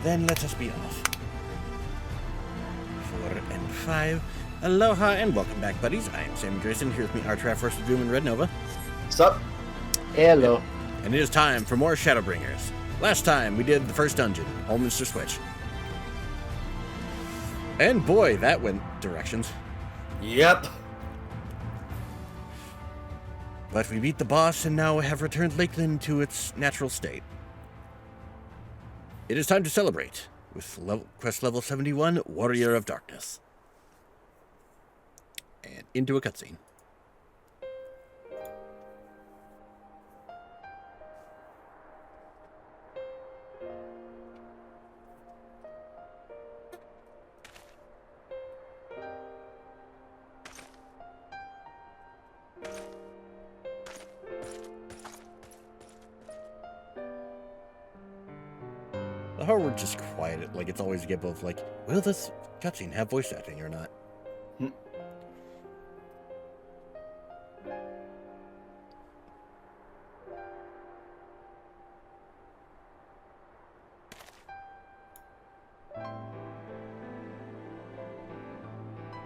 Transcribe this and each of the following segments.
Then let us be off. 4 and 5. Aloha and welcome back, buddies. I am Sammy Grayson. Here with me, our Traverse of Doom and Red Nova. What's up? Hello. And it is time for more Shadowbringers. Last time we did the first dungeon, Holminster Switch. And boy, that went directions. Yep. But we beat the boss and now have returned Lakeland to its natural state. It is time to celebrate with quest level 71, Warrior of Darkness. And into a cutscene. The horror would just quiet it, like it's always a give of like, will this cutscene have voice acting or not?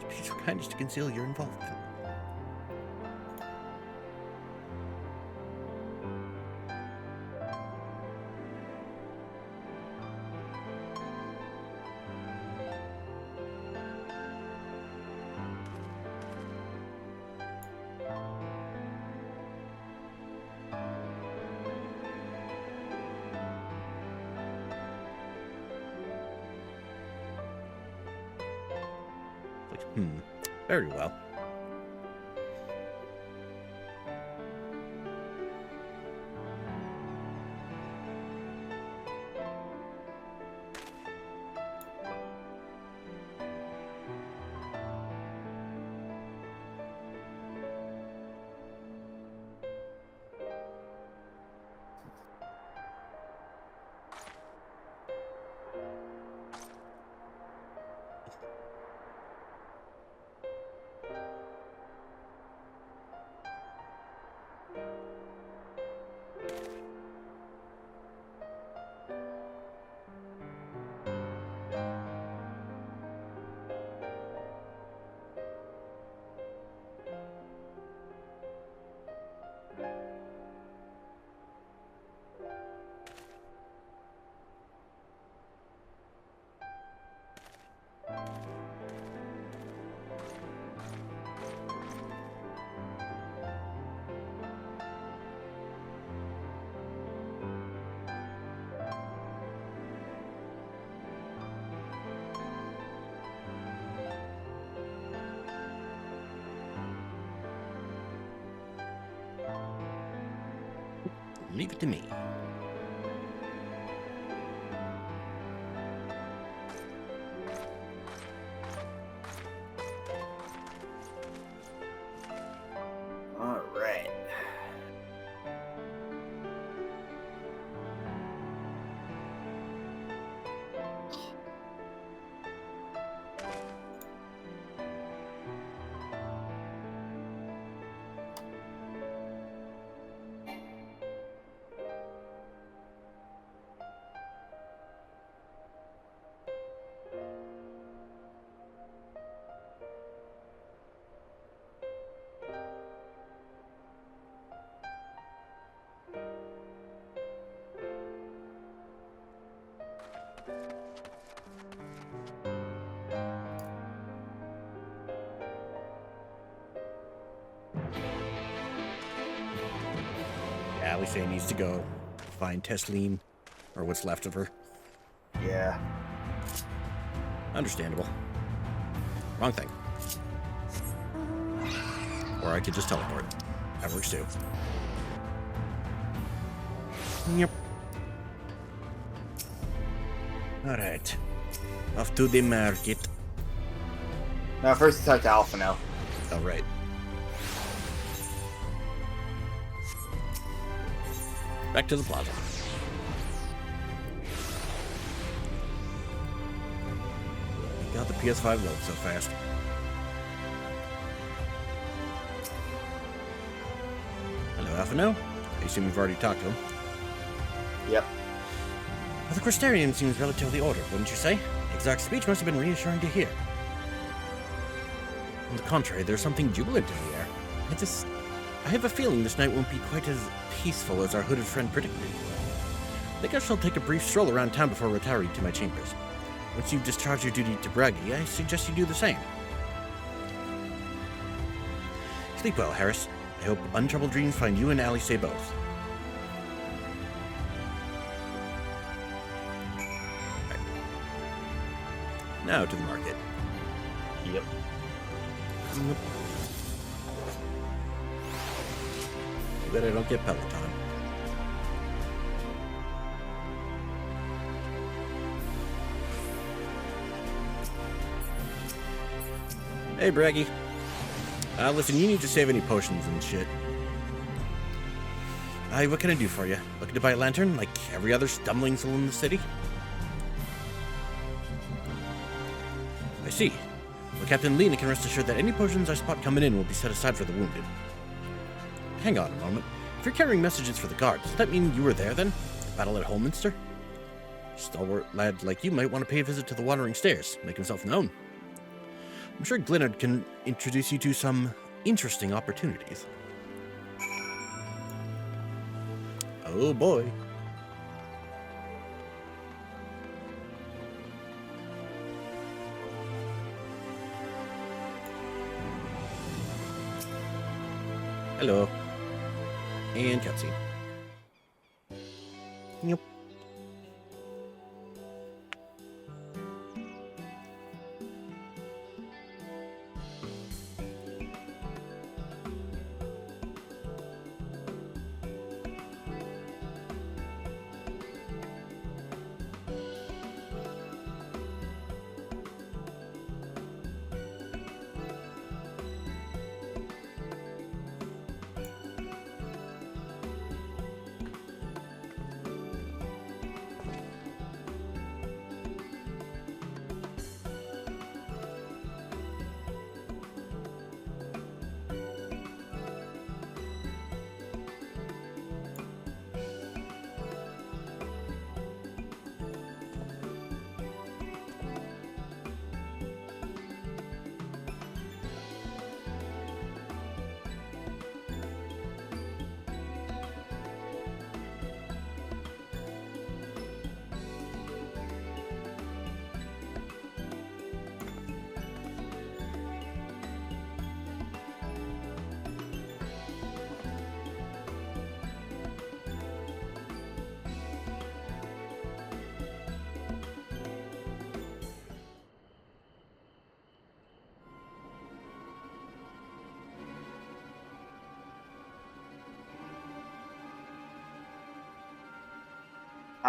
Piece of kindness to conceal your involvement. Very well. Leave it to me. All right. Allie say needs to go find Tesleen, or what's left of her. Yeah. Understandable. Wrong thing. Or I could just teleport. That works too. Yep. Alright. Off to the market. Now first talk to Alpha now. Oh, right. Back to the plaza. God, the PS5 loads so fast. Alphino? I assume you've already talked to him. Yep. Well, the Crystarian seems relatively ordered, wouldn't you say? Exarch's speech must have been reassuring to hear. On the contrary, there's something jubilant in the air. I have a feeling this night won't be quite as peaceful as our hooded friend predicted. I think I shall take a brief stroll around town before retiring to my chambers. Once you've discharged your duty to Bragi, I suggest you do the same. Sleep well, Harris. I hope untroubled dreams find you and Alice both. Right. Now to the market. Yep. I bet I don't get Peloton. Hey, Braggy. Listen, you need to save any potions and shit. What can I do for you? Looking to buy a lantern, like every other stumbling soul in the city? I see. Well, Captain Lena can rest assured that any potions I spot coming in will be set aside for the wounded. Hang on a moment. If you're carrying messages for the guards, does that mean you were there then? The battle at Holminster? A stalwart lad like you might want to pay a visit to the Wandering Stairs, make himself known. I'm sure Glennard can introduce you to some interesting opportunities. Oh boy. Hello. And cutscene. Yep.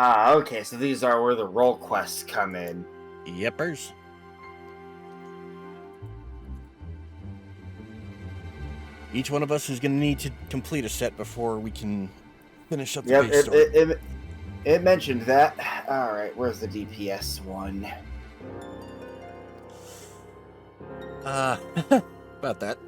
Ah, okay, so these are where the role quests come in. Yepers. Each one of us is going to need to complete a set before we can finish up the base story. It mentioned that. Alright, where's the DPS one? About that.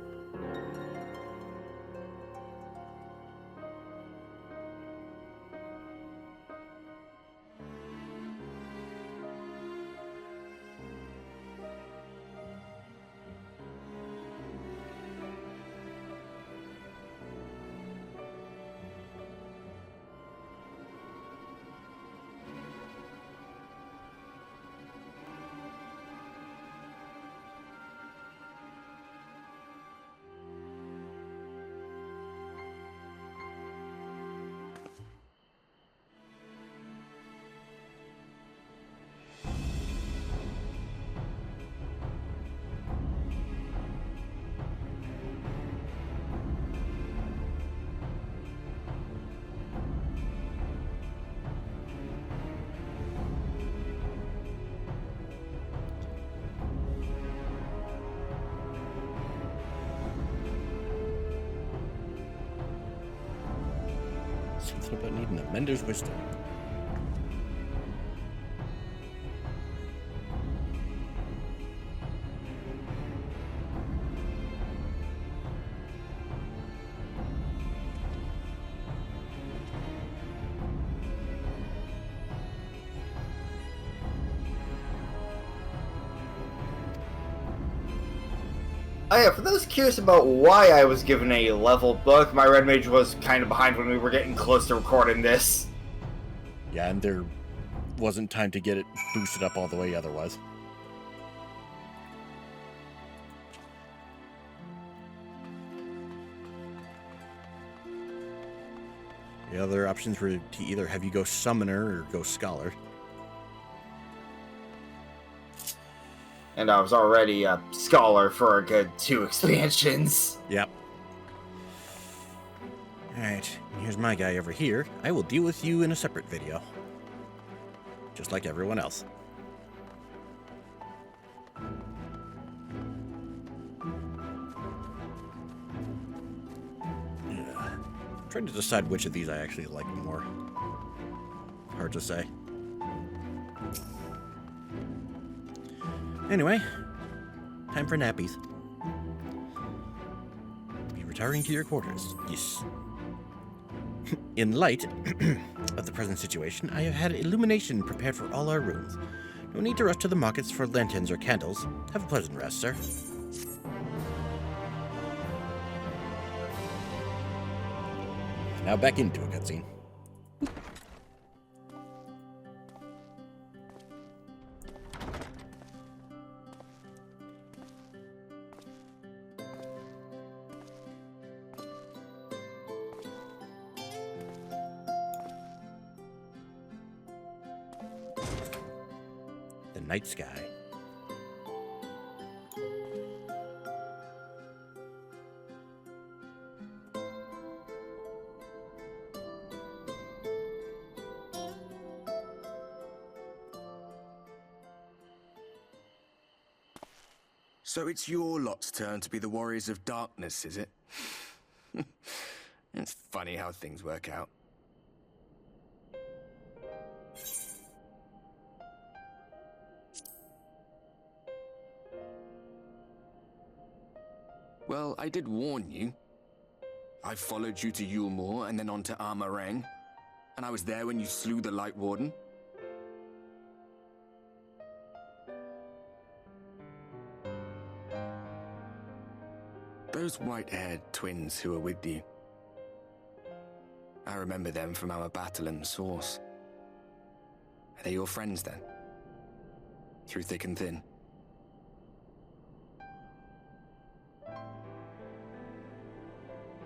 Something about needing a mender's wisdom. Oh yeah, for those curious about why I was given a level book, my red mage was kind of behind when we were getting close to recording this. Yeah, and there wasn't time to get it boosted up all the way otherwise. The other options were to either have you go Summoner or go Scholar. And I was already a Scholar for a good 2 expansions. Yep. Alright, here's my guy over here. I will deal with you in a separate video. Just like everyone else. I'm trying to decide which of these I actually like more. Hard to say. Anyway, time for nappies. Be retiring to your quarters. Yes. In light of the present situation, I have had illumination prepared for all our rooms. No need to rush to the markets for lanterns or candles. Have a pleasant rest, sir. Now back into a cutscene. The night sky. So it's your lot's turn to be the Warriors of Darkness, is it? It's funny how things work out. Well, I did warn you. I followed you to Yulmore and then on to Armarang, and I was there when you slew the Light Warden. Those white-haired twins who were with you. I remember them from our battle in the Source. Are they your friends then? Through thick and thin?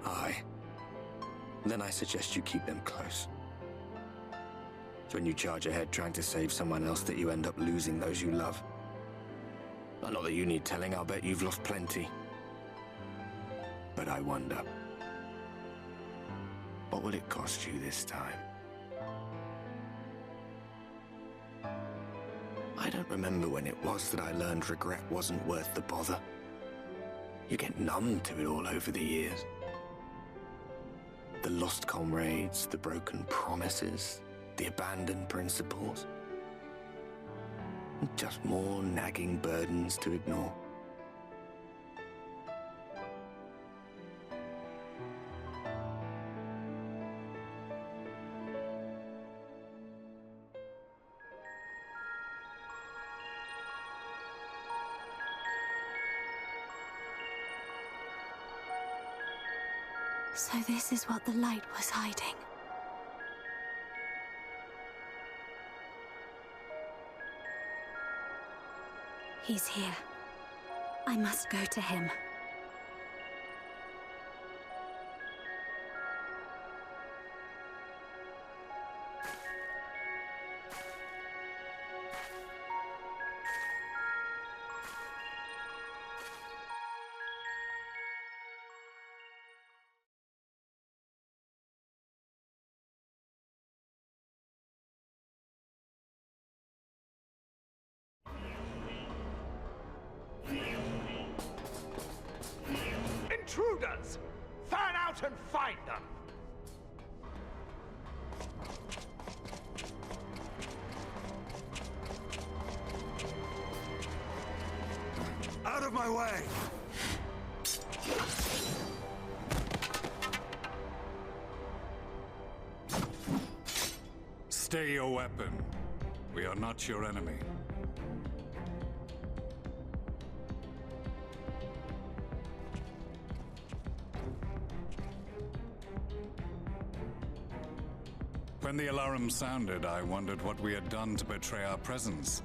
Aye. Then I suggest you keep them close. It's when you charge ahead trying to save someone else that you end up losing those you love. Not that you need telling, I'll bet you've lost plenty. But I wonder, what will it cost you this time? I don't remember when it was that I learned regret wasn't worth the bother. You get numb to it all over the years. The lost comrades, the broken promises, the abandoned principles. Just more nagging burdens to ignore. So this is what the light was hiding. He's here. I must go to him. Intruders! Fan out and find them! Out of my way! Stay your weapon. We are not your enemy. When the alarm sounded, I wondered what we had done to betray our presence.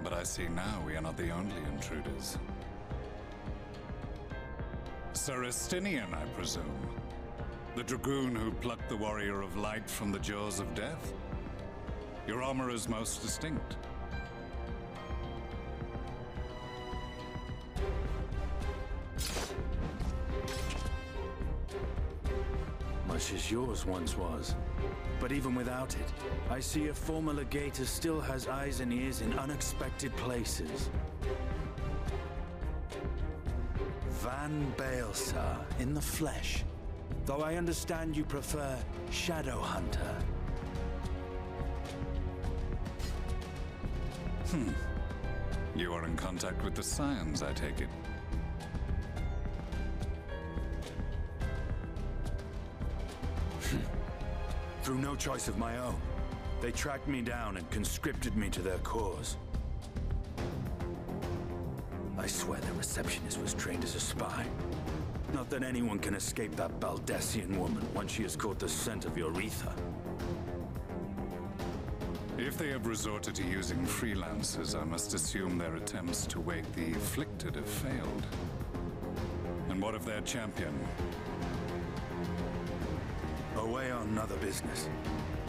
But I see now we are not the only intruders. Sir Estinian, I presume. The dragoon who plucked the warrior of light from the jaws of death? Your armor is most distinct. Much as yours once was. But even without it, I see a former legator still has eyes and ears in unexpected places. Van Baelsar in the flesh. Though I understand you prefer Shadow Hunter. You are in contact with the Scions, I take it. Through no choice of my own, they tracked me down and conscripted me to their cause. I swear their receptionist was trained as a spy. Not that anyone can escape that Baldessian woman once she has caught the scent of your ether. If they have resorted to using freelancers, I must assume their attempts to wake the afflicted have failed. And what of their champion? Away on other business.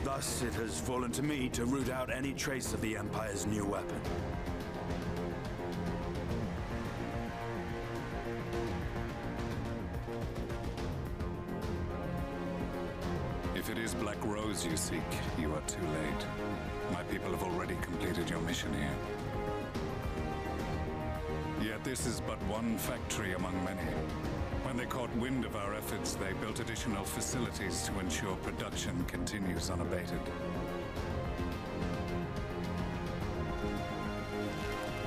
Thus, it has fallen to me to root out any trace of the Empire's new weapon. If it is Black Rose you seek, you are too late. My people have already completed your mission here. Yet this is but one factory among many. When they caught wind of our efforts, they built additional facilities to ensure production continues unabated.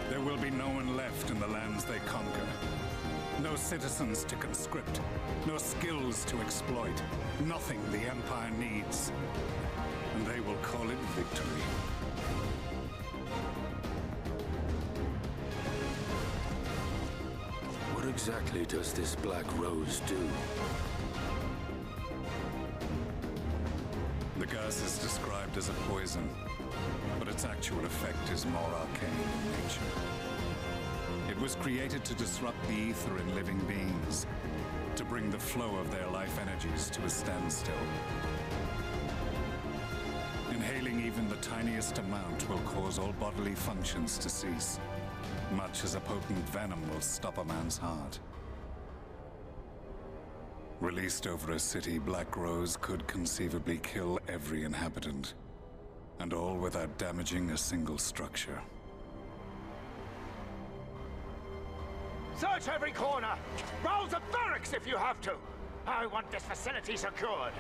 There will be no one left in the lands they conquer. No citizens to conscript. No skills to exploit. Nothing the Empire needs. And they will call it victory. What exactly does this Black Rose do? The gas is described as a poison, but its actual effect is more arcane in nature. It was created to disrupt the ether in living beings, to bring the flow of their life energies to a standstill. Inhaling even the tiniest amount will cause all bodily functions to cease, much as a potent venom will stop a man's heart. Released over a city, Black Rose could conceivably kill every inhabitant, and all without damaging a single structure. Search every corner! Rouse the barracks if you have to! I want this facility secured!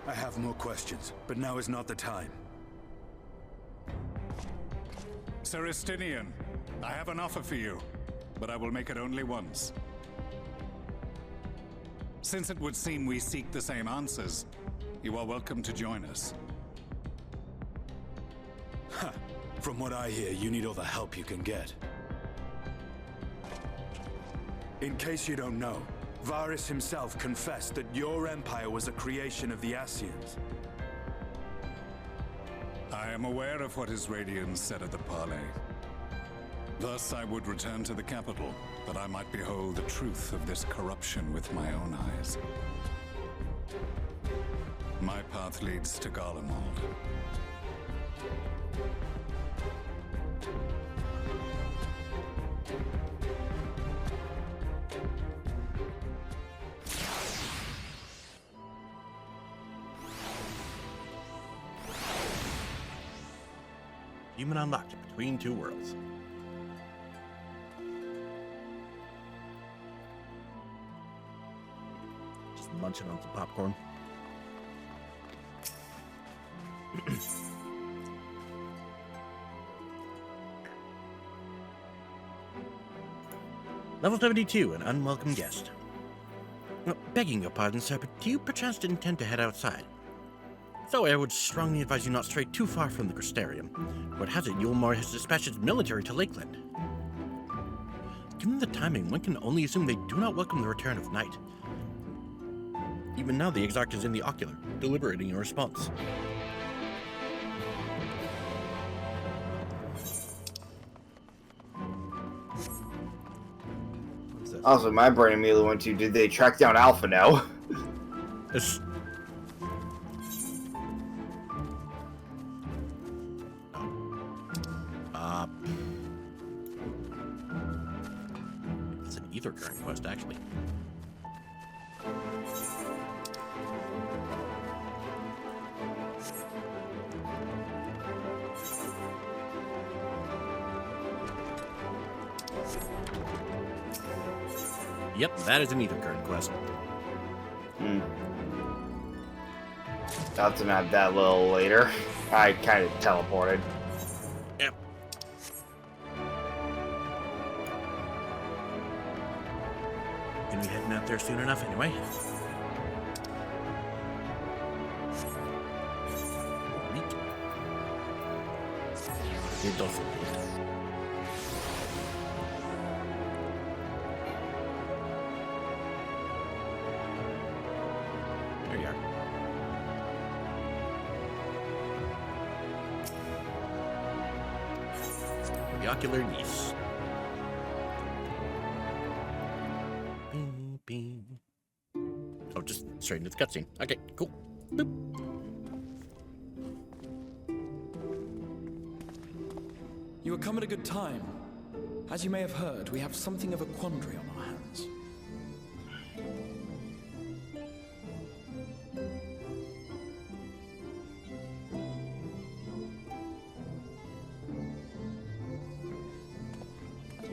I have more questions, but now is not the time. Sir Estinian, I have an offer for you, but I will make it only once. Since it would seem we seek the same answers, you are welcome to join us. Ha! From what I hear, you need all the help you can get. In case you don't know, Varys himself confessed that your empire was a creation of the Ascians. I am aware of what his Radiance said at the parley. Thus, I would return to the capital, that I might behold the truth of this corruption with my own eyes. My path leads to Garlemald. Human unlocked between two worlds. Just munching on some popcorn. Level 72, an unwelcome guest. Begging your pardon, sir, but do you perchance intend to head outside? So I would strongly advise you not stray too far from the Crystarium. Word has it Yulmore has dispatched its military to Lakeland. Given the timing, one can only assume they do not welcome the return of night. Even now, the Exarch is in the ocular, deliberating a response. What's this? Also, my brain immediately went to, did they track down Alpha now? It's... It's an ether current quest, actually. Yep, that is an ether current quest. I'll have to map that a little later. I kind of teleported. Yep. Gonna be heading out there soon enough anyway. Neat. It does indeed. There you are. The ocular niece. Bing, bing. Oh, just straight into the cutscene. Okay, cool. Boop. You have come at a good time. As you may have heard, we have something of a quandary on our hands.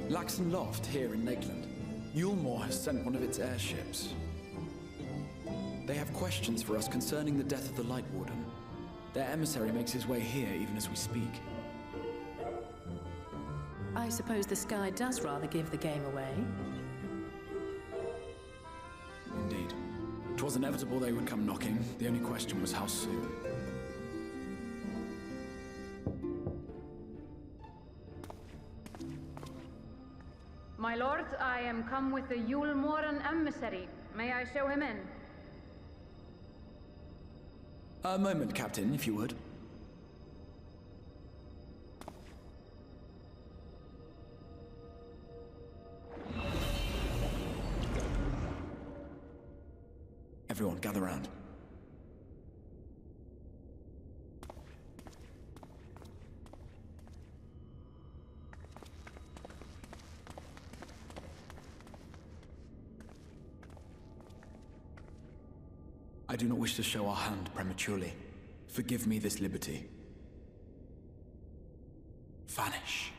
Laxon Loft, here in Lakeland. Yulmore has sent one of its airships. They have questions for us concerning the death of the Light Warden. Their emissary makes his way here even as we speak. I suppose the sky does rather give the game away. Indeed. 'Twas inevitable they would come knocking. The only question was how soon. My lord, I am come with the Yulmoran emissary. May I show him in? A moment, Captain, if you would. Everyone, gather round. I do not wish to show our hand prematurely. Forgive me this liberty. Vanish.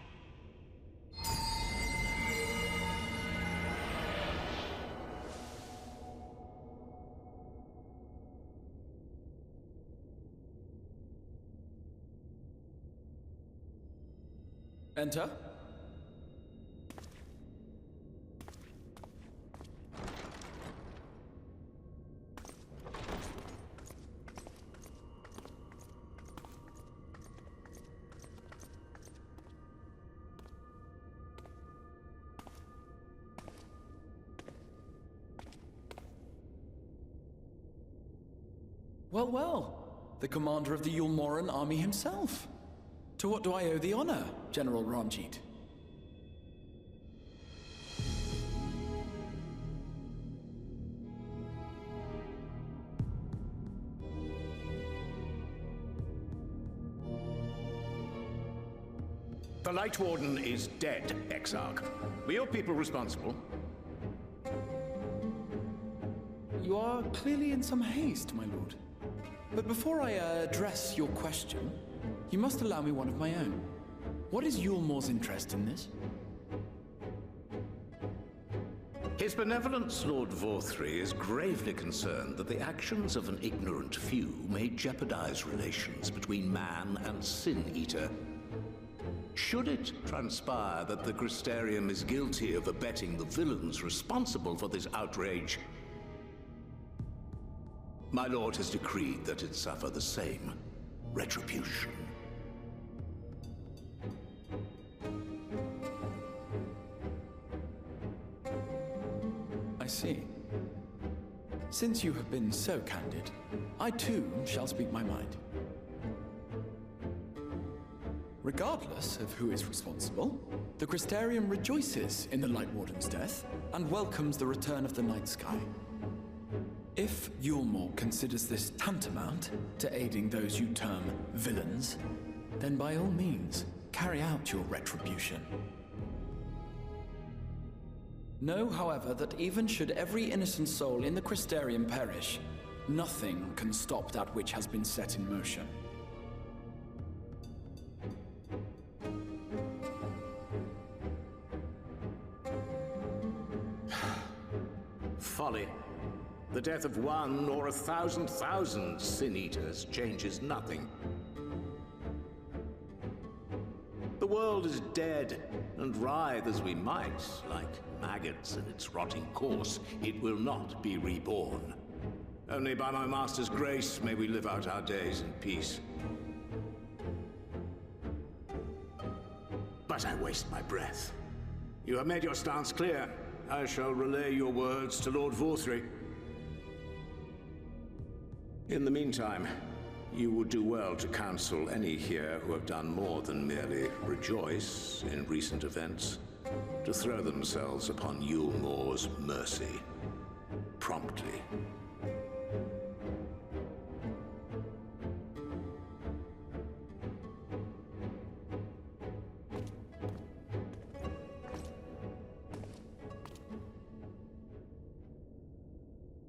Enter. Well, well. The commander of the Yulmoran army himself. To what do I owe the honor, General Ranjit? The Light Warden is dead, Exarch. Were your people responsible? You are clearly in some haste, my lord. But before I address your question, you must allow me one of my own. What is Yulmore's interest in this? His benevolence, Lord Vorthry, is gravely concerned that the actions of an ignorant few may jeopardize relations between man and Sin-Eater. Should it transpire that the Crystarium is guilty of abetting the villains responsible for this outrage, my lord has decreed that it suffer the same retribution. I see. Since you have been so candid, I too shall speak my mind. Regardless of who is responsible, the Crystarium rejoices in the Light Warden's death and welcomes the return of the night sky. If Yulmore considers this tantamount to aiding those you term villains, then by all means, carry out your retribution. Know, however, that even should every innocent soul in the Crystarium perish, nothing can stop that which has been set in motion. Folly. The death of one or 1,000,000 Sin-Eaters changes nothing. The world is dead, and writhe as we might, like maggots in its rotting course, it will not be reborn. Only by my master's grace may we live out our days in peace. But I waste my breath. You have made your stance clear. I shall relay your words to Lord Vorthry. In the meantime, you would do well to counsel any here who have done more than merely rejoice in recent events, to throw themselves upon Yulmore's mercy, promptly.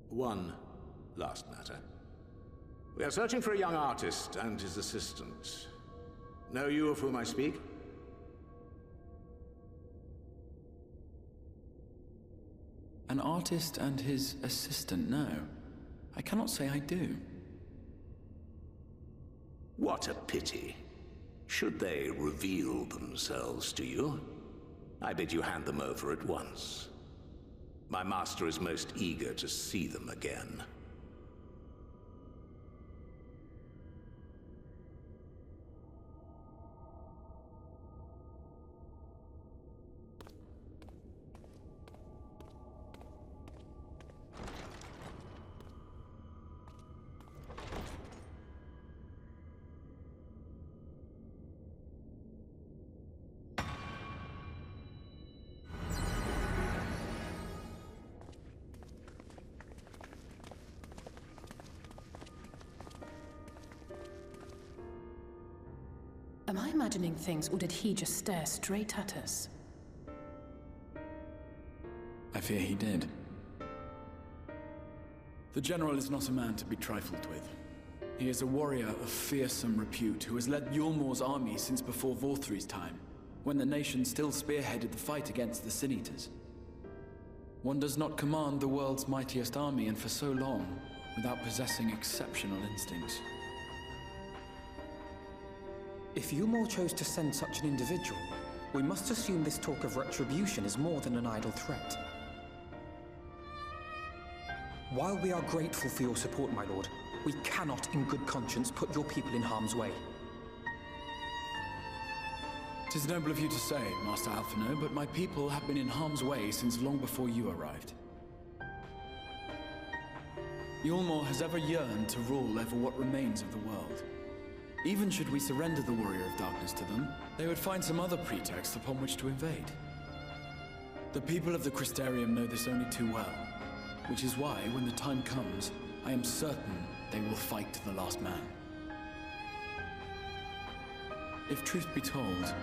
One last matter. We are searching for a young artist and his assistant. Know you of whom I speak? An artist and his assistant, no. I cannot say I do. What a pity. Should they reveal themselves to you, I bid you hand them over at once. My master is most eager to see them again. Am I imagining things, or did he just stare straight at us? I fear he did. The General is not a man to be trifled with. He is a warrior of fearsome repute who has led Yulmore's army since before Vorthry's time, when the nation still spearheaded the fight against the Sin-Eaters. One does not command the world's mightiest army, and for so long, without possessing exceptional instincts. If Yulmore chose to send such an individual, we must assume this talk of retribution is more than an idle threat. While we are grateful for your support, my lord, we cannot in good conscience put your people in harm's way. 'Tis noble of you to say, Master Alphino, but my people have been in harm's way since long before you arrived. Yulmore has ever yearned to rule over what remains of the world. Even should we surrender the Warrior of Darkness to them, they would find some other pretext upon which to invade. The people of the Crystarium know this only too well, which is why, when the time comes, I am certain they will fight to the last man. If truth be told,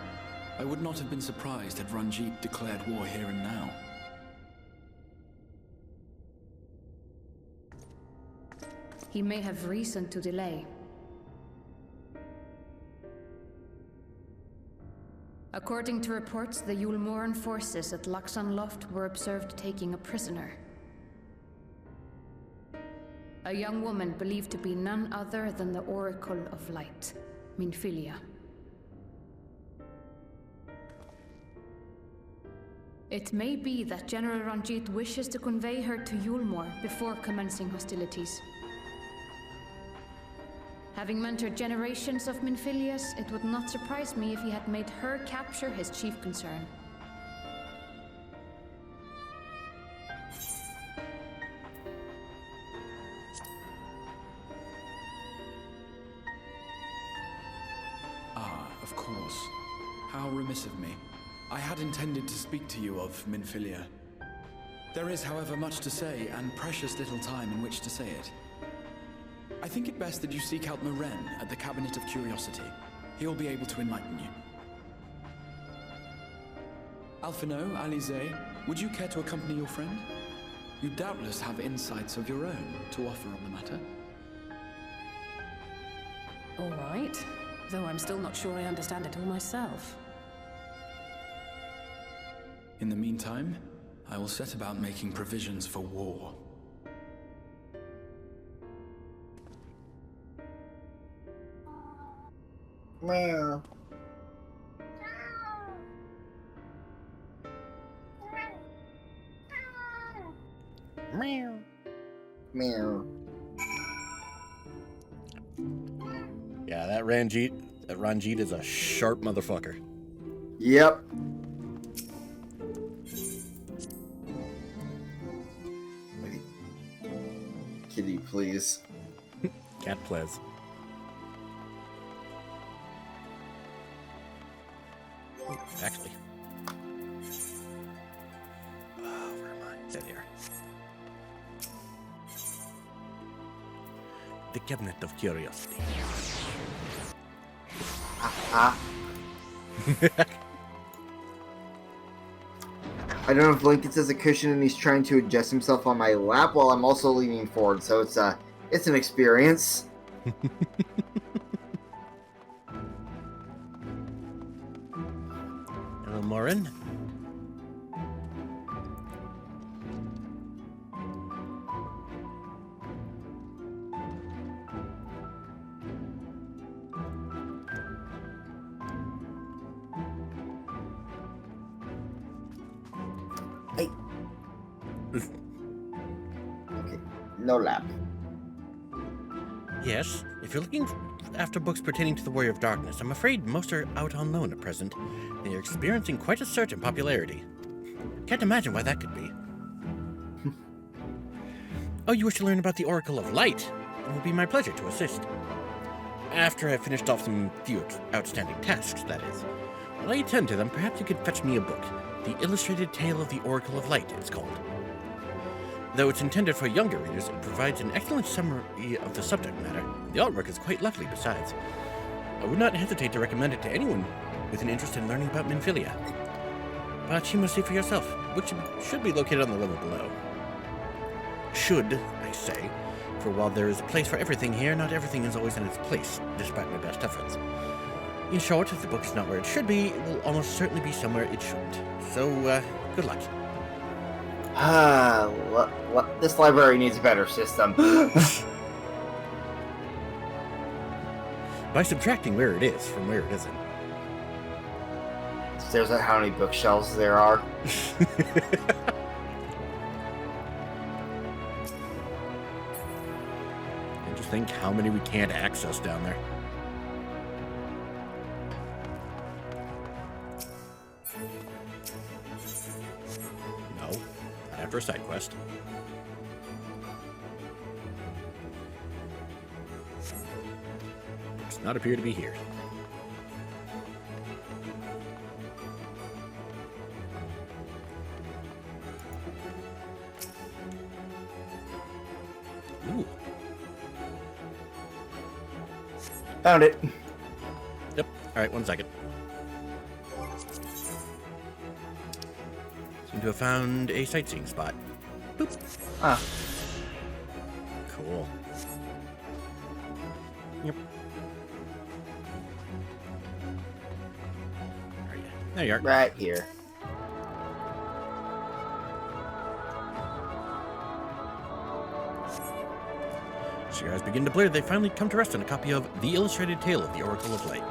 I would not have been surprised had Ranjit declared war here and now. He may have reason to delay. According to reports, the Yulmoran forces at Laxan Loft were observed taking a prisoner. A young woman believed to be none other than the Oracle of Light, Minfilia. It may be that General Ranjit wishes to convey her to Yulmore before commencing hostilities. Having mentored generations of Minfilias, it would not surprise me if he had made her capture his chief concern. remiss of me. I had intended to speak to you of Minfilia. There is, however, much to say, and precious little time in which to say it. I think it best that you seek out Maren at the Cabinet of Curiosity. He will be able to enlighten you. Alphino, Alize, would you care to accompany your friend? You doubtless have insights of your own to offer on the matter. All right, though I'm still not sure I understand it all myself. In the meantime, I will set about making provisions for war. Meow. Meow. Meow. Yeah, that Ranjit is a sharp motherfucker. Yep. Kitty, please. Cat please. Actually. Oh, where am I? There. The Cabinet of Curiosity. I don't know if Lincoln has a cushion and he's trying to adjust himself on my lap while I'm also leaning forward, so it's an experience. Hello, Morin. Hey. Okay, no lap. Yes, if you're looking after books pertaining to the Warrior of Darkness, I'm afraid most are out on loan at present. They are experiencing quite a surge in popularity. Can't imagine why that could be. Oh, you wish to learn about the Oracle of Light? It will be my pleasure to assist. After I've finished off some few outstanding tasks, that is. While I attend to them, perhaps you could fetch me a book. The Illustrated Tale of the Oracle of Light, it's called. Though it's intended for younger readers, it provides an excellent summary of the subject matter. The artwork is quite lovely besides. I would not hesitate to recommend it to anyone with an interest in learning about Minfilia. But you must see for yourself, which should be located on the level below. Should, I say, for while there is a place for everything here, not everything is always in its place, despite my best efforts. In short, if the book is not where it should be, it will almost certainly be somewhere it shouldn't. So, good luck. This library needs a better system. By subtracting where it is from where it isn't. Stares at how many bookshelves there are. And just think how many we can't access down there. No, not after a side quest. Does not appear to be here. Ooh. Found it. Yep. Alright, 1 second. Seem to have found a sightseeing spot. Boop. Ah. Cool. Yep. Where are you? There you are. Right here. As your eyes begin to blur, they finally come to rest on a copy of The Illustrated Tale of the Oracle of Light.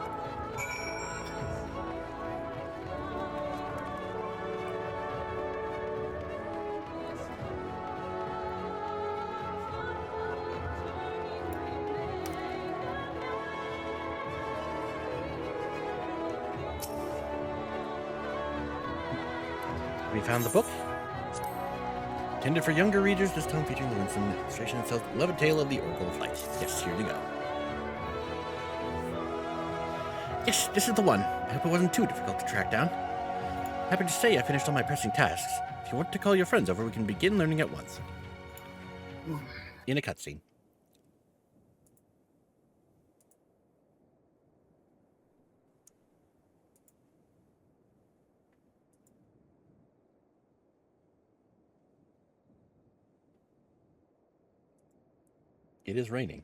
We found the book. Intended for younger readers, this time featuring the winsome illustration itself, beloved tale of the Oracle of Light. Yes, here you go. Yes, this is the one. I hope it wasn't too difficult to track down. Happy to say I finished all my pressing tasks. If you want to call your friends over, we can begin learning at once. In a cutscene. It is raining.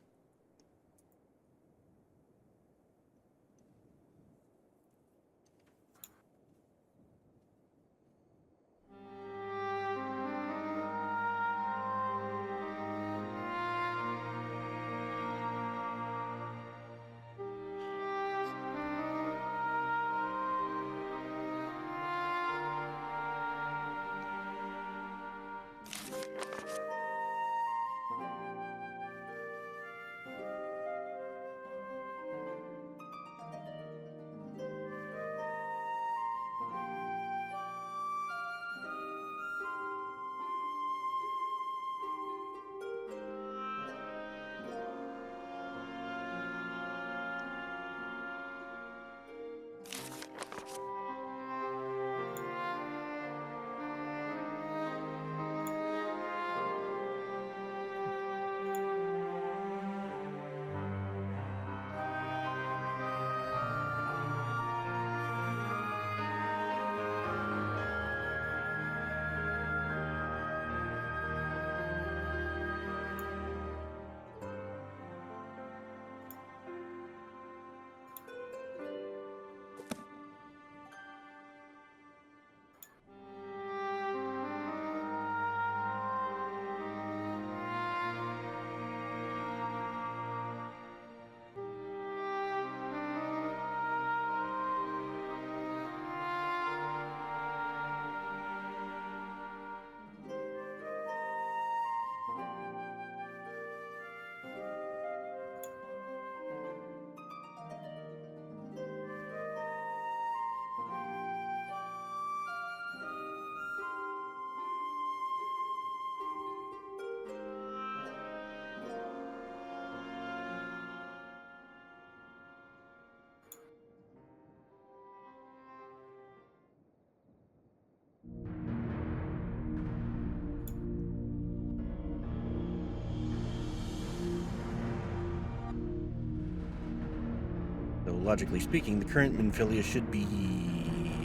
Though logically speaking, the current Minfilia should be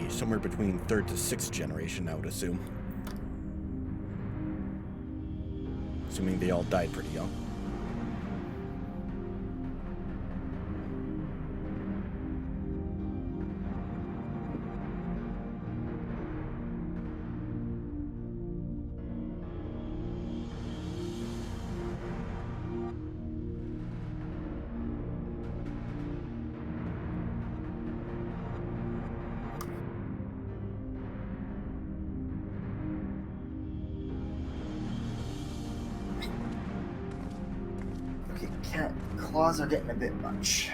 somewhere between 3rd to 6th generation, I would assume. Assuming they all died pretty young. Claws are getting a bit much.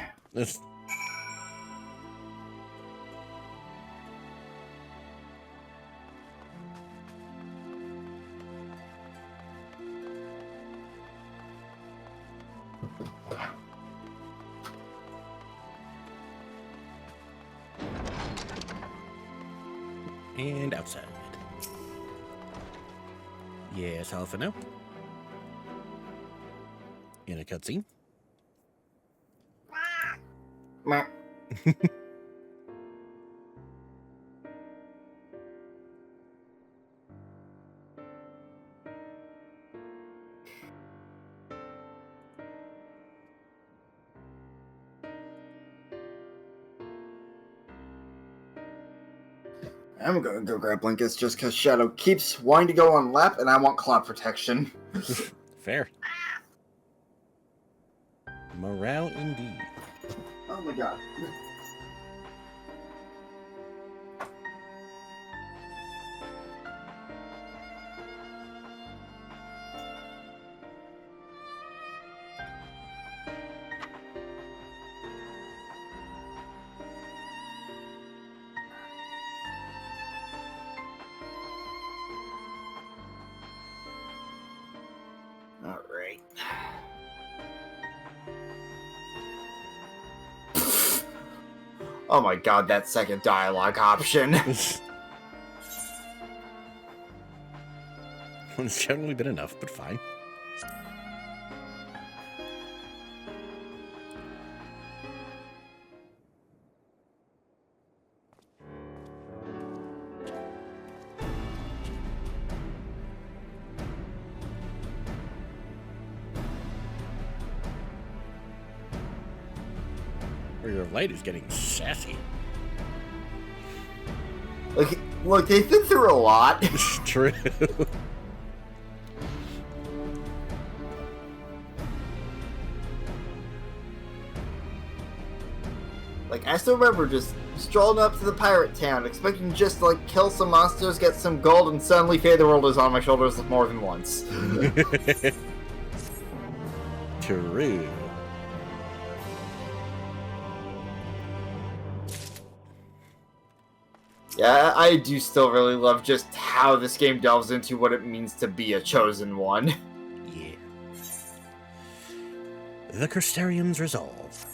And outside. Yes, Alpha now. In a cutscene. I'm gonna go grab blankets just because Shadow keeps wanting to go on lap and I want cloud protection. Fair. Morale indeed. Oh my god. Oh my god, that second dialogue option. It's generally been enough, but fine. Your light is getting sassy. Look, they've been through a lot. True. Like, I still remember just strolling up to the pirate town, expecting just to, like, kill some monsters, get some gold, and suddenly Fade the World is on my shoulders more than once. True. Yeah, I do still really love just how this game delves into what it means to be a chosen one. Yeah. The Crystarium's resolve.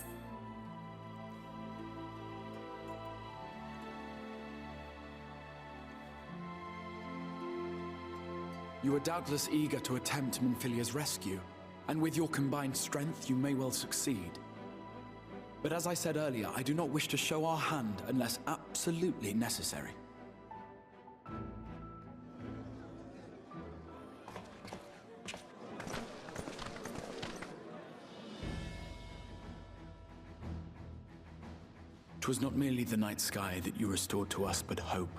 You are doubtless eager to attempt Minfilia's rescue, and with your combined strength, you may well succeed. But as I said earlier, I do not wish to show our hand unless absolutely necessary. "'Twas not merely the night sky that you restored to us, but hope.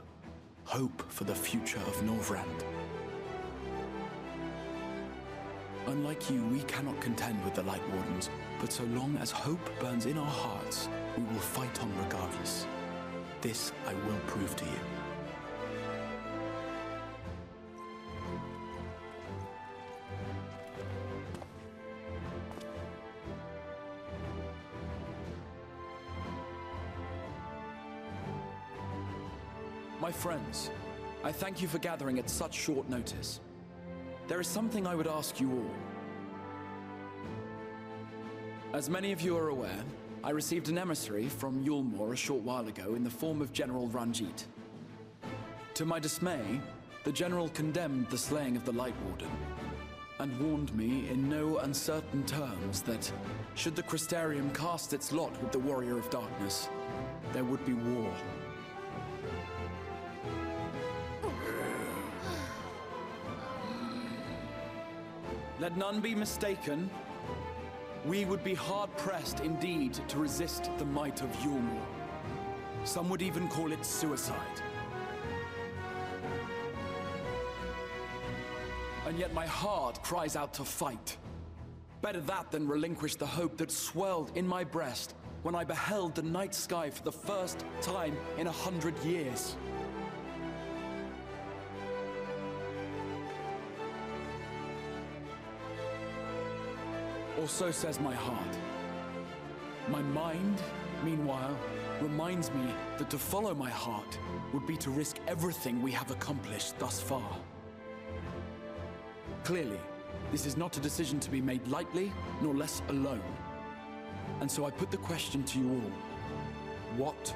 Hope for the future of Norvrand. Unlike you, we cannot contend with the Light Wardens, but so long as hope burns in our hearts, we will fight on regardless. This I will prove to you." My friends, I thank you for gathering at such short notice. There is something I would ask you all. As many of you are aware, I received an emissary from Yulmore a short while ago in the form of General Ranjit. To my dismay, the General condemned the slaying of the Light Warden, and warned me in no uncertain terms that, should the Crystarium cast its lot with the Warrior of Darkness, there would be war. Let none be mistaken. We would be hard-pressed indeed to resist the might of Yulmore. Some would even call it suicide. And yet my heart cries out to fight. Better that than relinquish the hope that swelled in my breast when I beheld the night sky for the first time in 100 years. Or so says my heart. My mind, meanwhile, reminds me that to follow my heart would be to risk everything we have accomplished thus far. Clearly, this is not a decision to be made lightly, nor less alone. And so I put the question to you all. What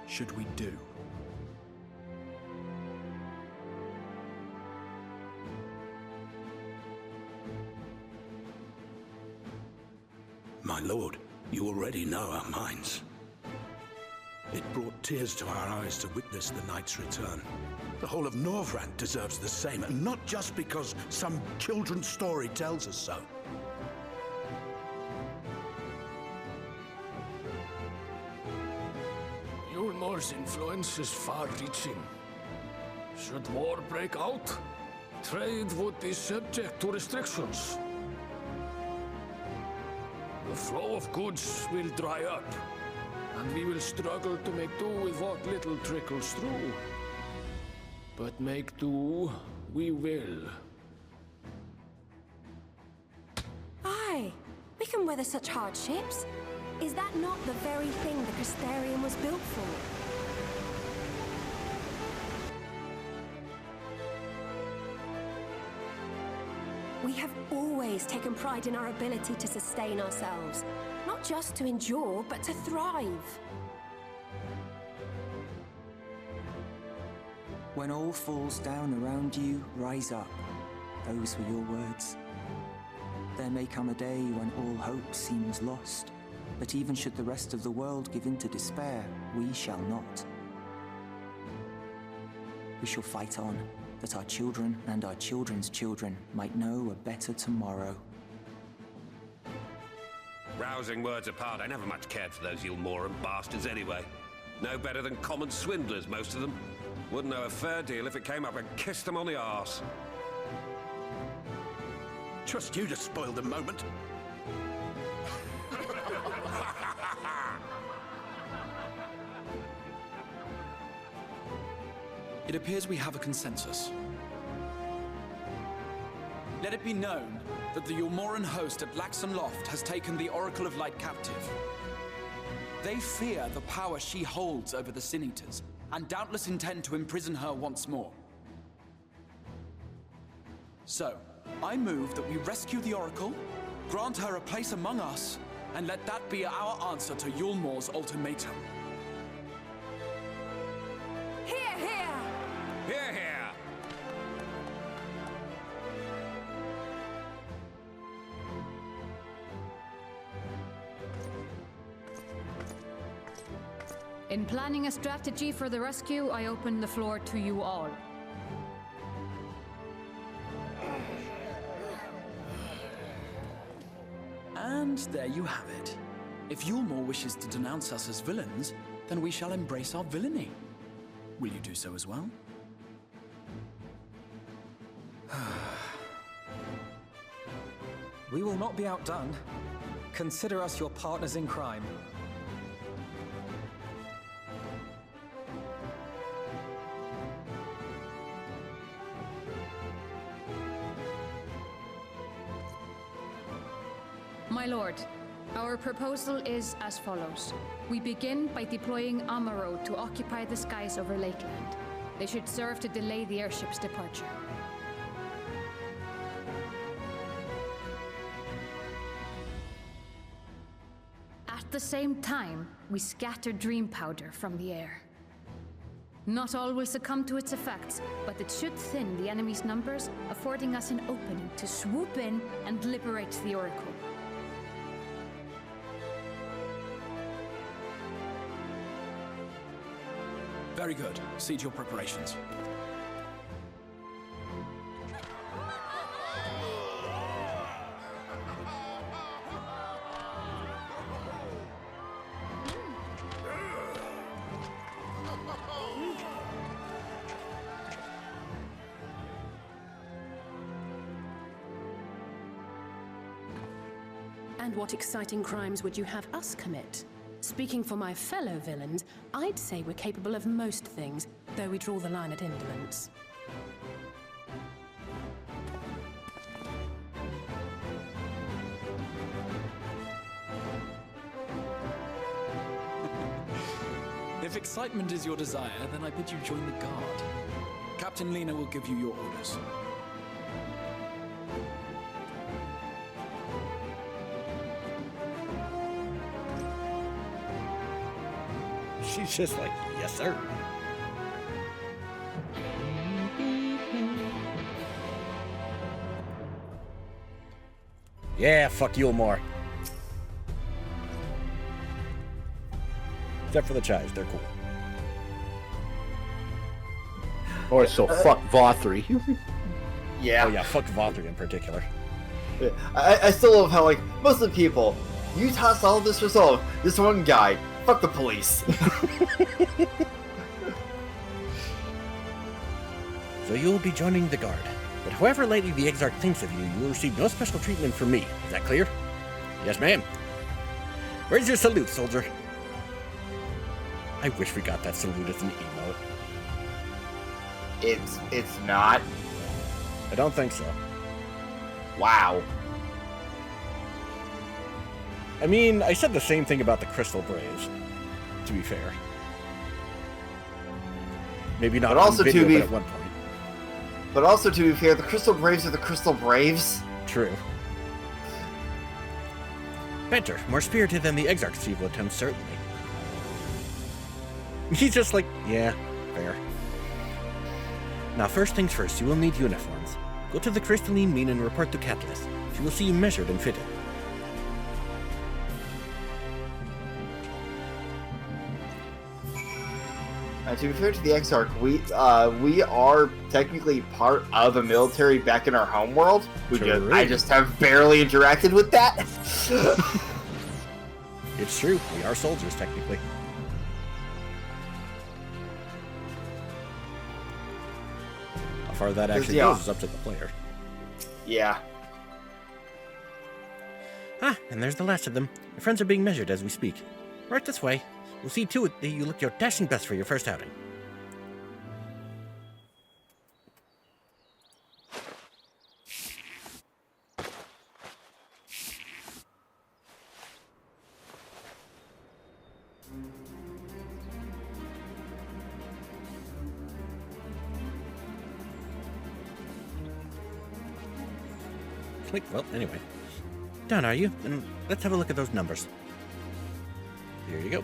should we do? My lord, you already know our minds. It brought tears to our eyes to witness the knight's return. The whole of Norvrand deserves the same, and not just because some children's story tells us so. Yulmore's influence is far-reaching. Should war break out, trade would be subject to restrictions. The flow of goods will dry up, and we will struggle to make do with what little trickles through. But make do we will. Aye, we can weather such hardships. Is that not the very thing the Crystarium was built for? We have always taken pride in our ability to sustain ourselves. Not just to endure, but to thrive. When all falls down around you, rise up. Those were your words. There may come a day when all hope seems lost, but even should the rest of the world give in to despair, we shall not. We shall fight on, that our children and our children's children might know a better tomorrow. Rousing words apart, I never much cared for those Yulmoran bastards anyway. No better than common swindlers, most of them. Wouldn't know a fair deal if it came up and kissed them on the arse. Trust you to spoil the moment. It appears we have a consensus. Let it be known that the Yulmoran host at Laxon Loft has taken the Oracle of Light captive. They fear the power she holds over the Sin Eaters, and doubtless intend to imprison her once more. So, I move that we rescue the Oracle, grant her a place among us, and let that be our answer to Yulmor's ultimatum. Hear, hear! Hear, hear! In planning a strategy for the rescue, I open the floor to you all. And there you have it. If Yulmor wishes to denounce us as villains, then we shall embrace our villainy. Will you do so as well? We will not be outdone. Consider us your partners in crime. My lord, our proposal is as follows. We begin by deploying Amaro to occupy the skies over Lakeland. They should serve to delay the airship's departure. At the same time, we scatter dream powder from the air. Not all will succumb to its effects, but it should thin the enemy's numbers, affording us an opening to swoop in and liberate the Oracle. Very good. Cease your preparations. And what exciting crimes would you have us commit? Speaking for my fellow villains, I'd say we're capable of most things, though we draw the line at indolence. If excitement is your desire, then I bid you join the guard. Captain Lena will give you your orders. She's just like, yes, sir. Yeah, fuck Yulmor. Except for the Chives, they're cool. Or so fuck Vothri. Yeah. Oh yeah, fuck Vothri in particular. I still love how, like, most of the people, you toss all this resolve, this one guy, fuck the police. So you'll be joining the guard. But however lightly the Exarch thinks of you, you will receive no special treatment from me. Is that clear? Yes, ma'am. Where's your salute, soldier? I wish we got that salute as an emote. It's not. I don't think so. Wow. I mean, I said the same thing about the Crystal Braves, to be fair. Maybe not but also on video, to be, but at one point. But also, to be fair, the Crystal Braves are the Crystal Braves. True. Better, more spirited than the Exarch's evil attempts, certainly. He's just like, yeah, fair. Now, first things first, you will need uniforms. Go to the crystalline mine and report to Catalyst. She will see you measured and fitted. To be fair to the Exarch, we are technically part of a military back in our homeworld. I just have barely interacted with that. It's true. We are soldiers, technically. How far that actually goes is up to the player. Yeah. Ah, and there's the last of them. Your friends are being measured as we speak. Right this way. We'll see to it that you look your dashing best for your first outing. Click. Well, anyway. Done, are you? Then let's have a look at those numbers. Here you go.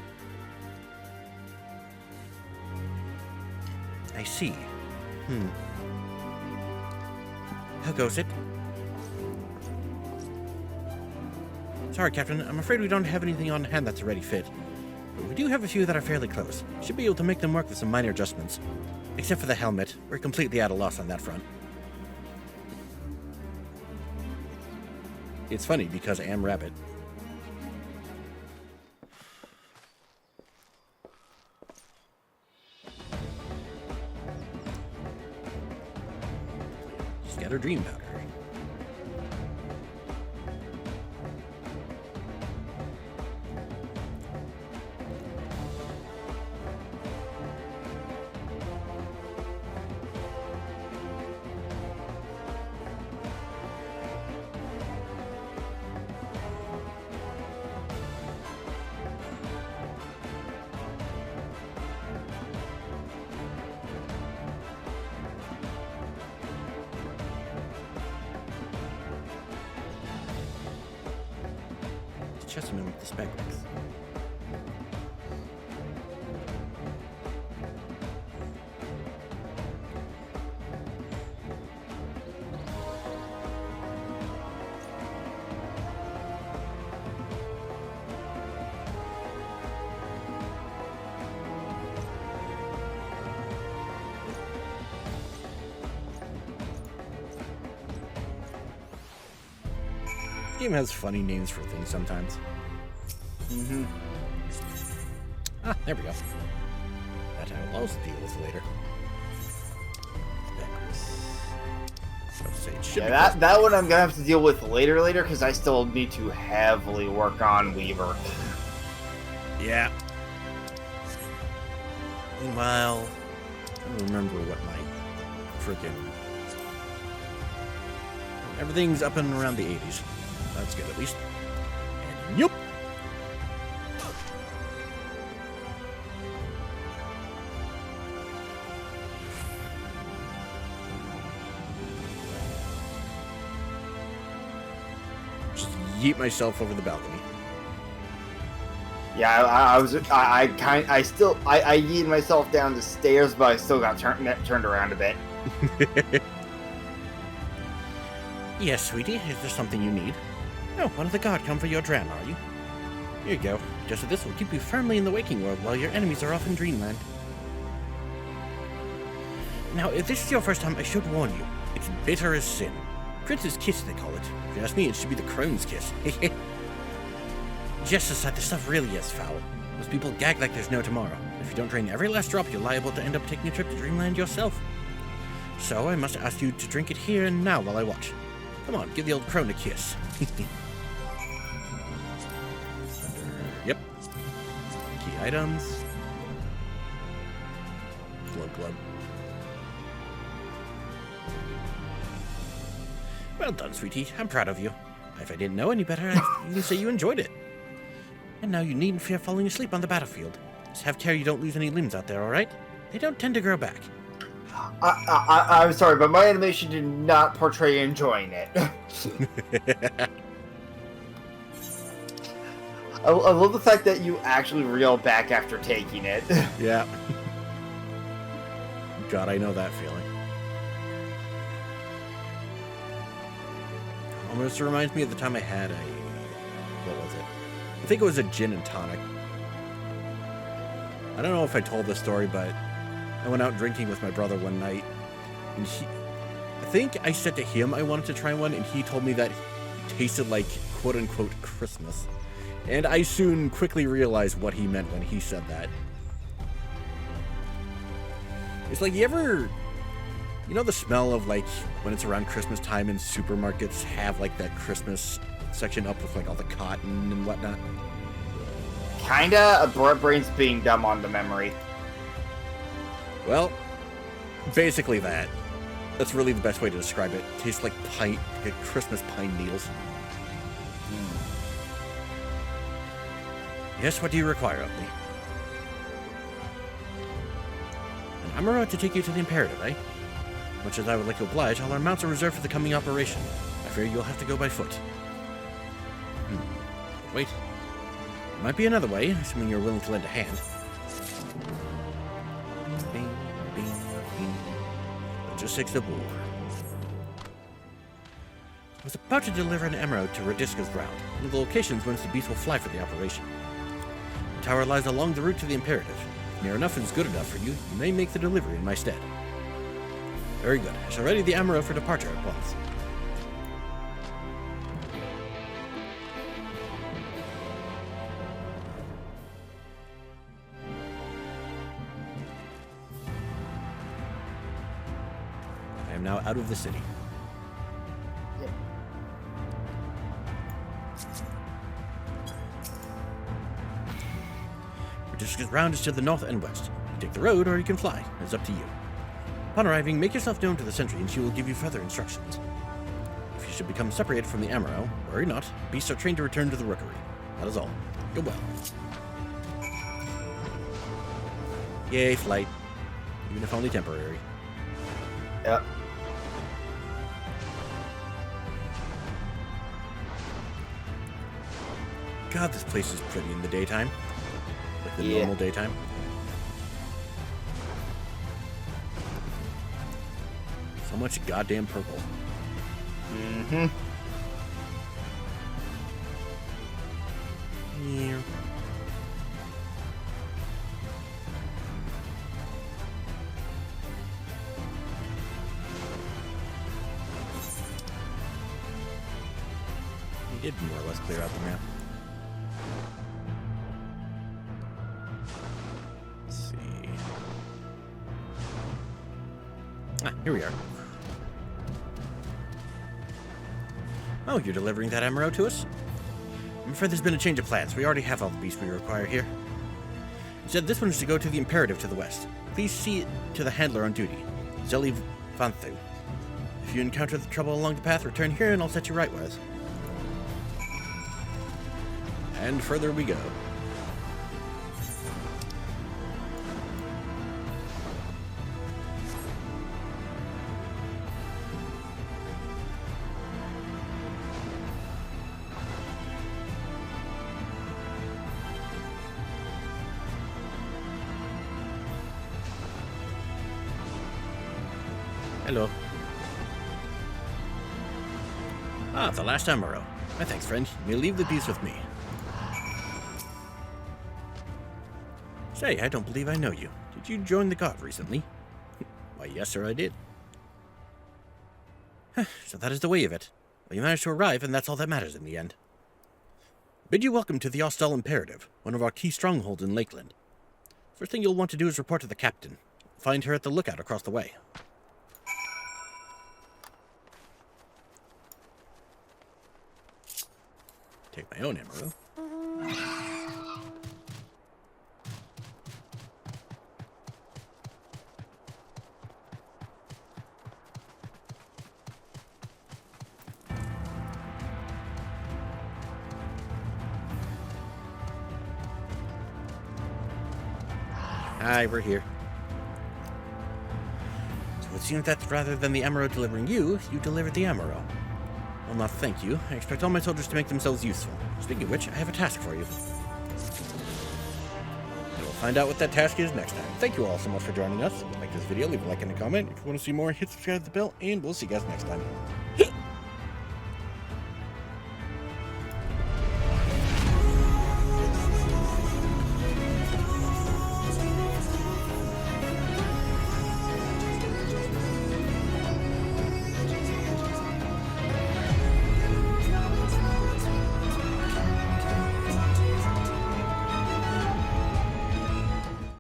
I see. How goes it? Sorry, Captain. I'm afraid we don't have anything on hand that's a ready fit. But we do have a few that are fairly close. Should be able to make them work with some minor adjustments. Except for the helmet. We're completely at a loss on that front. It's funny because I am Rabbit. Scatter dream powder. Chessman with the spectacles. This game has funny names for things sometimes. Ah, there we go. That I will also deal with later. Yeah, that one I'm gonna have to deal with later, because I still need to heavily work on Weaver. Yeah. Meanwhile, I don't remember what my freaking... Everything's up and around the 80s. That's good, at least. And yup! Yeet myself over the balcony. Yeah, I yeeted myself down the stairs, but I still got turned around a bit. Yes, sweetie. Is there something you need? Oh, one of the guard come for your dram, are you? Here you go. Just this will keep you firmly in the waking world while your enemies are off in dreamland. Now, if this is your first time, I should warn you. It's bitter as sin. Prince's kiss, they call it. If you ask me, it should be the crone's kiss. Just aside, this stuff really is foul. Most people gag like there's no tomorrow. If you don't drain every last drop, you're liable to end up taking a trip to dreamland yourself. So I must ask you to drink it here and now while I watch. Come on, give the old crone a kiss. Yep. Key items. Glug glug. Well done, sweetie. I'm proud of you. If I didn't know any better, I'd even say you enjoyed it. And now you needn't fear falling asleep on the battlefield. Just have care you don't lose any limbs out there, alright? They don't tend to grow back. I'm sorry, but my animation did not portray enjoying it. I love the fact that you actually reel back after taking it. Yeah. God, I know that feeling. almost reminds me of the time I had a... What was it? I think it was a gin and tonic. I don't know if I told this story, but I went out drinking with my brother one night, and I think I said to him I wanted to try one, and he told me that it tasted like quote-unquote Christmas. And I soon quickly realized what he meant when he said that. It's like, you ever... You know the smell of, like, when it's around Christmas time and supermarkets have, like, that Christmas section up with, like, all the cotton and whatnot? Kinda. A brain's being dumb on the memory. Well, basically that. That's really the best way to describe it. It tastes like pine, like Christmas pine needles. Yes, what do you require of me? An emerald to take you to the Imperative, eh? Much as I would like to oblige, all our mounts are reserved for the coming operation. I fear you'll have to go by foot. Wait. There might be another way, assuming you're willing to lend a hand. Bing, bing, bing. Logistics of war. I was about to deliver an emerald to Radiska's ground, one of the locations whence the beast will fly for the operation. The tower lies along the route to the Imperative. If near enough is good enough for you, you may make the delivery in my stead. Very good. I shall ready the emerald for departure at once. I am now out of the city. Radiska's ground is to the north and west. You take the road or you can fly. It's up to you. Upon arriving, make yourself known to the sentry and she will give you further instructions. If you should become separated from the Amaro, worry not, beasts are trained to return to the rookery. That is all. Go well. Yay, flight. Even if only temporary. Yep. God, this place is pretty in the daytime. Like the normal daytime. So much goddamn purple. Mm-hmm. Yeah. We did more or less clear out the map. Let's see. Ah, here we are. Oh, you're delivering that emerald to us? I'm afraid there's been a change of plans. We already have all the beasts we require here. Instead, this one is to go to the Imperative to the west. Please see it to the handler on duty, Zeli Vanthu. If you encounter the trouble along the path, return here and I'll set you right with. And further we go. Hello. Ah, the last emerald. My thanks, friend. You may leave the beast with me. Say, I don't believe I know you. Did you join the Guard recently? Why, yes, sir, I did. So that is the way of it. Well, you managed to arrive, and that's all that matters in the end. Bid you welcome to the Austell Imperative, one of our key strongholds in Lakeland. First thing you'll want to do is report to the captain. Find her at the lookout across the way. Take my own emerald. Hi, we're here. So it seems that rather than the emerald delivering you, you delivered the emerald. Well, not thank you. I expect all my soldiers to make themselves useful. Speaking of which, I have a task for you. And we'll find out what that task is next time. Thank you all so much for joining us. If you like this video, leave a like and a comment. If you want to see more, hit subscribe to the bell, and we'll see you guys next time.